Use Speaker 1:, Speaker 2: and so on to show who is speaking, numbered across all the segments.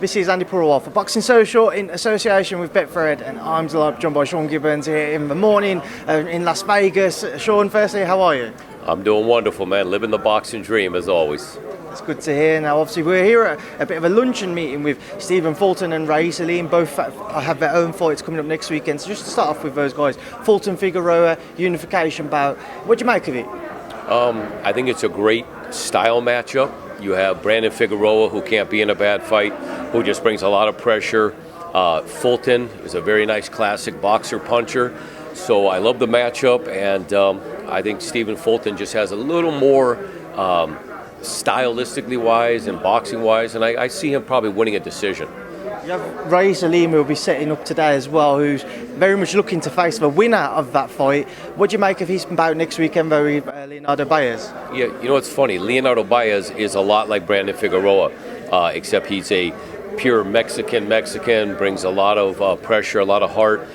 Speaker 1: This is Andi Purewal for Boxing Social in association with Betfred, and I'm delighted joined by Shawn Gibbons here in the morning in Las Vegas. Shawn, firstly, how are you?
Speaker 2: I'm doing wonderful, man. Living the boxing dream as always.
Speaker 1: It's good to hear. Now, obviously, we're here at a bit of a luncheon meeting with Stephen Fulton and Ray Salim. Both have their own fights coming up next weekend. So just to start off with those guys, Fulton Figueroa, unification bout. What do you make of it?
Speaker 2: I think it's a great style matchup. You have Brandon Figueroa, who can't be in a bad fight, who just brings a lot of pressure. Fulton is a very nice classic boxer puncher. So I love the matchup, and I think Stephen Fulton just has a little more stylistically wise and boxing wise, and I see him probably winning a decision.
Speaker 1: You have Ray Salim, who will be setting up today as well, who's very much looking to face the winner of that fight. What do you make of his bout next weekend with Leonardo Baez?
Speaker 2: Yeah, you know, it's funny. Leonardo Baez is a lot like Brandon Figueroa, except he's a pure Mexican, brings a lot of pressure, a lot of heart.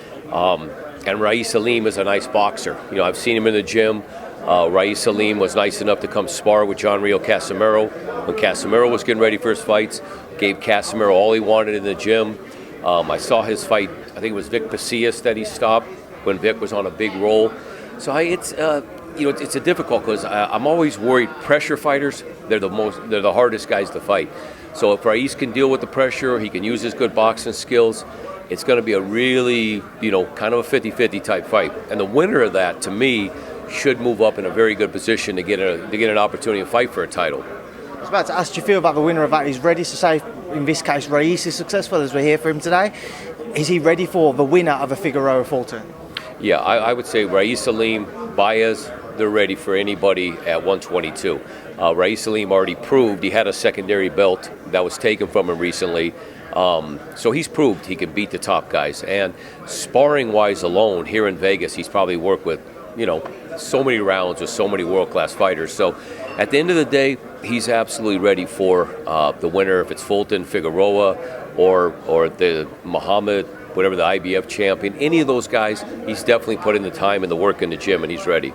Speaker 2: And Ray Salim is a nice boxer. You know, I've seen him in the gym. Ray Salim was nice enough to come spar with John Rio Casimero when Casimero was getting ready for his fights. Gave Casimero all he wanted in the gym. I saw his fight. I think it was Vic Pasillas that he stopped when Vic was on a big roll. So it's a difficult because I'm always worried. Pressure fighters, they're the hardest guys to fight. So if Rais can deal with the pressure, he can use his good boxing skills. It's going to be a really, kind of a 50-50 type fight. And the winner of that, to me, should move up in a very good position to get an opportunity to fight for a title.
Speaker 1: I was about to ask, do you feel about the winner of that? He's ready to say, in this case, Rais is successful, as we're here for him today. Is he ready for the winner of a Figueroa Fulton?
Speaker 2: Yeah, I would say Rais Salim, Baez, they're ready for anybody at 122. Rais Salim already proved he had a secondary belt that was taken from him recently. So he's proved he can beat the top guys. And sparring-wise alone, here in Vegas, he's probably worked with, so many rounds with so many world-class fighters. So at the end of the day, he's absolutely ready for the winner, if it's Fulton, Figueroa, or the Muhammad, whatever, the IBF champion. Any of those guys, he's definitely put in the time and the work in the gym, and he's ready.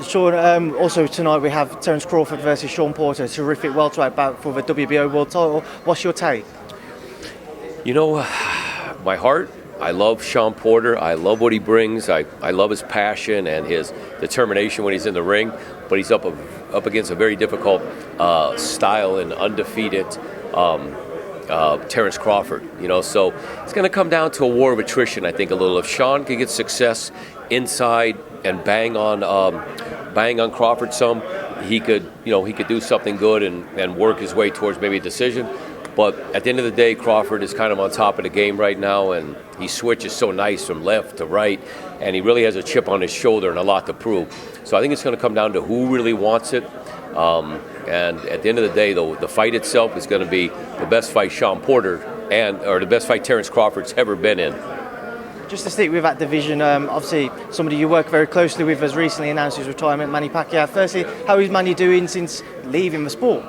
Speaker 1: Shawn, also tonight we have Terence Crawford versus Shawn Porter, terrific welterweight bout for the WBO world title. What's your take?
Speaker 2: My heart, I love Shawn Porter. I love what he brings. I love his passion and his determination when he's in the ring. But he's up against a very difficult style and undefeated Terence Crawford. So it's going to come down to a war of attrition. I think a little. If Shawn can get success inside and bang on Crawford some, he could do something good and work his way towards maybe a decision. But at the end of the day, Crawford is kind of on top of the game right now, and he switches so nice from left to right, and he really has a chip on his shoulder and a lot to prove. So I think it's going to come down to who really wants it. And at the end of the day, though, the fight itself is going to be the best fight Shawn Porter or the best fight Terence Crawford's ever been in.
Speaker 1: Just to stick with that division, obviously somebody you work very closely with has recently announced his retirement, Manny Pacquiao. Firstly, how is Manny doing since leaving the sport?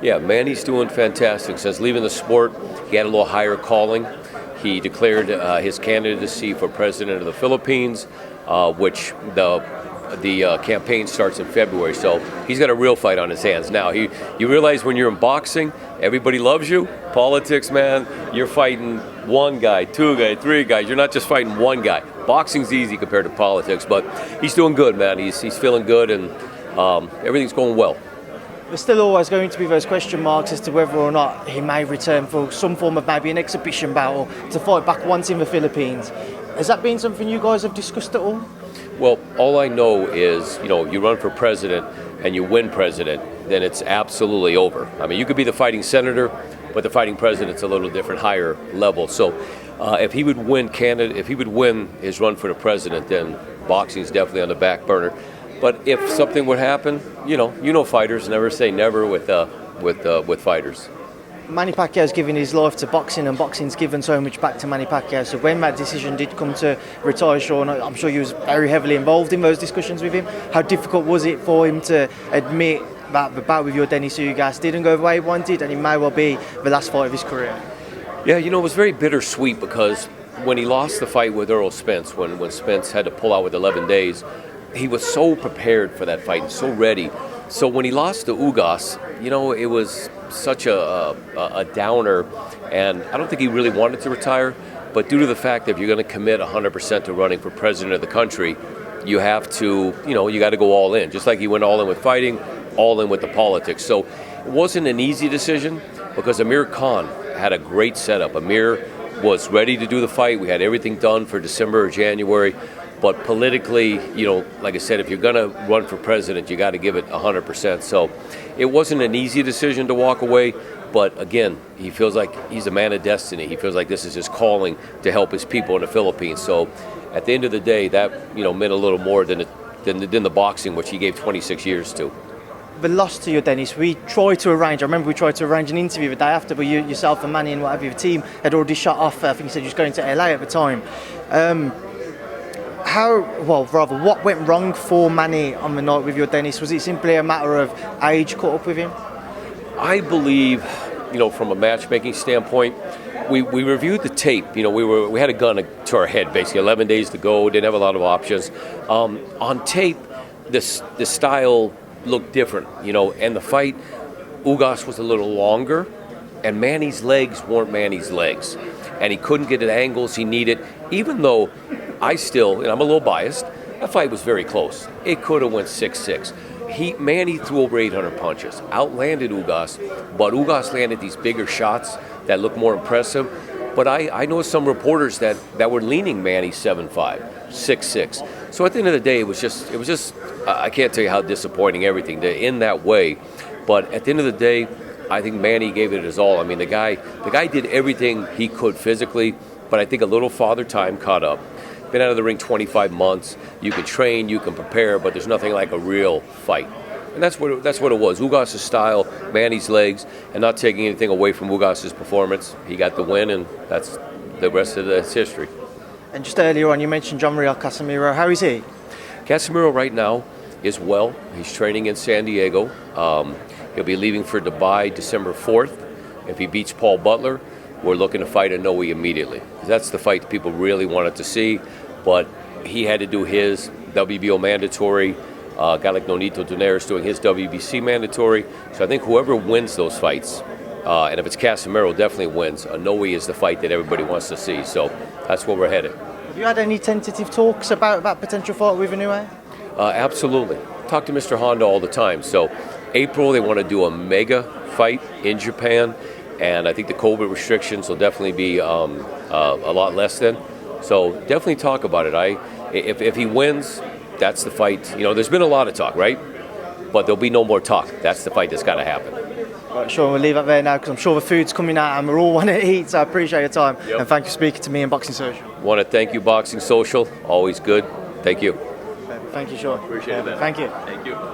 Speaker 2: Yeah, Manny's doing fantastic. Since leaving the sport, he had a little higher calling. He declared his candidacy for president of the Philippines, which the campaign starts in February. So he's got a real fight on his hands now. You realize when you're in boxing, everybody loves you. Politics, man, you're fighting one guy, two guys, three guys. You're not just fighting one guy. Boxing's easy compared to politics, but he's doing good, man. He's feeling good, and everything's going well.
Speaker 1: There's still always going to be those question marks as to whether or not he may return for some form of maybe an exhibition battle to fight back once in the Philippines. Has that been something you guys have discussed at all?
Speaker 2: Well, all I know is, you run for president and you win president, then it's absolutely over. I mean, you could be the fighting senator, but the fighting president's a little different, higher level. So if he would win his run for the president, then boxing's definitely on the back burner. But if something would happen, fighters never say never with fighters.
Speaker 1: Manny Pacquiao's given his life to boxing, and boxing's given so much back to Manny Pacquiao. So when that decision did come to retire Shawn, I'm sure he was very heavily involved in those discussions with him. How difficult was it for him to admit that the bout with your Dennis Ugas didn't go the way he wanted, and it may well be the last fight of his career?
Speaker 2: Yeah, it was very bittersweet because when he lost the fight with Errol Spence, when Spence had to pull out with 11 days, he was so prepared for that fight and so ready. So when he lost to Ugas, such a downer, and I don't think he really wanted to retire. But due to the fact that if you're going to commit 100% to running for president of the country, you have to, you got to go all in. Just like he went all in with fighting, all in with the politics. So it wasn't an easy decision because Amir Khan had a great setup. Amir was ready to do the fight. We had everything done for December or January. But politically, like I said, if you're going to run for president, you got to give it 100%. So it wasn't an easy decision to walk away. But again, he feels like he's a man of destiny. He feels like this is his calling to help his people in the Philippines. So at the end of the day, that meant a little more than the boxing, which he gave 26 years to.
Speaker 1: The loss to you, Dennis, I remember we tried to arrange an interview the day after, but yourself and Manny and whatever your team had already shot off. I think you said you was going to LA at the time. What went wrong for Manny on the night with your Dennis? Was it simply a matter of age caught up with him?
Speaker 2: I believe, from a matchmaking standpoint, we reviewed the tape. We had a gun to our head, basically 11 days to go, didn't have a lot of options. On tape, the style looked different, and the fight, Ugas was a little longer, and Manny's legs weren't Manny's legs. And he couldn't get the angles he needed, even though I'm a little biased, that fight was very close. It could have went 6-6. Manny threw over 800 punches, outlanded Ugas, but Ugas landed these bigger shots that looked more impressive. But I know some reporters that were leaning Manny 7-5, 6-6. So at the end of the day, it was just I can't tell you how disappointing everything to end that way. But at the end of the day, I think Manny gave it his all. I mean, the guy did everything he could physically, but I think a little father time caught up. Been out of the ring 25 months. You can train, you can prepare, but there's nothing like a real fight. And that's what it was. Ugas' style, Manny's legs, and not taking anything away from Ugas' performance. He got the win, and that's the rest of it's history.
Speaker 1: And just earlier on, you mentioned Casimero. How is he?
Speaker 2: Casimero right now is well. He's training in San Diego. He'll be leaving for Dubai December 4th. If he beats Paul Butler, we're looking to fight Inoue immediately. That's the fight that people really wanted to see, but he had to do his WBO mandatory. A guy like Nonito Donaire doing his WBC mandatory. So I think whoever wins those fights, and if it's Casimero, definitely wins. Inoue is the fight that everybody wants to see. So that's where we're headed.
Speaker 1: Have you had any tentative talks about that potential fight with Inoue?
Speaker 2: Absolutely. Talk to Mr. Honda all the time. So April, they want to do a mega fight in Japan. And I think the COVID restrictions will definitely be a lot less then. So definitely talk about it. If he wins, that's the fight. There's been a lot of talk, right? But there'll be no more talk. That's the fight that's got to happen.
Speaker 1: Right, Shawn, we'll leave it there now because I'm sure the food's coming out and we're all want to eat. So I appreciate your time.
Speaker 2: Yep.
Speaker 1: And thank you for speaking to me and Boxing Social.
Speaker 2: Want to thank you, Boxing Social. Always good. Thank you.
Speaker 1: Thank you, Shawn.
Speaker 2: Appreciate it, man.
Speaker 1: Thank you.
Speaker 2: Thank you.